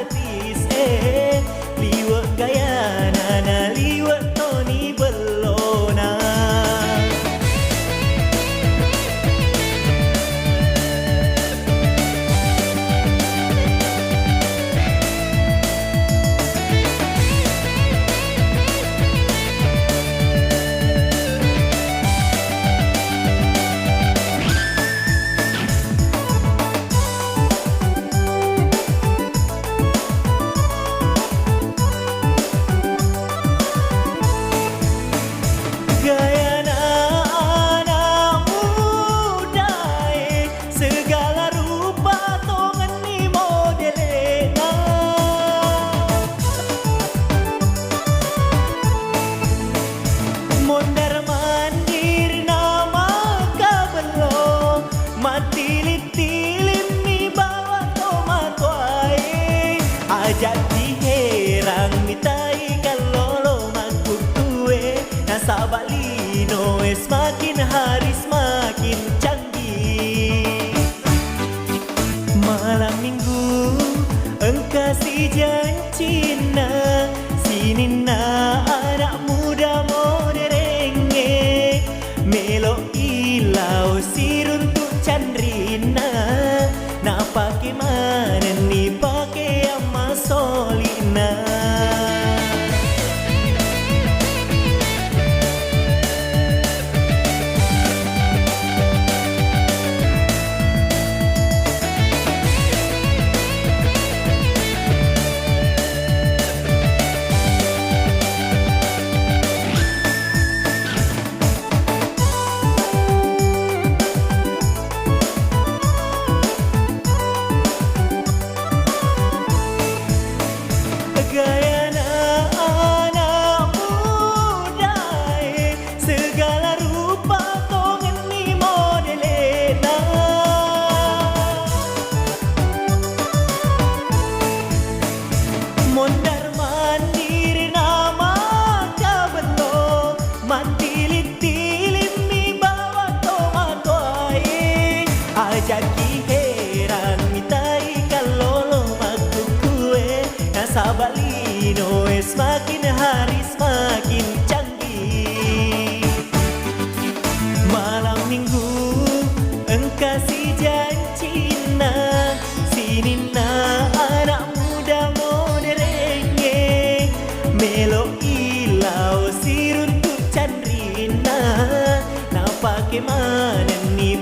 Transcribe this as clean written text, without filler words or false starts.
artis liwat gaya nana liwat Tony Bellona. Ajak diherang mitai kalau makut tue nasa balino semakin hari semakin canggih. Malam minggu engkau si janjina sini na anak muda moderenge melo ilau siruntuk candrina na pakai mana ni pakai ama solina. Mondar mandir nama kabelo mantilit-tilit mi bawa tomato ae ajak heran mitai kalau maku kue nasa balino semakin hari semakin canggih. Malam minggu engkau si janjina sini na anak muda melo ilau siruntuk candrina na pakai mana ni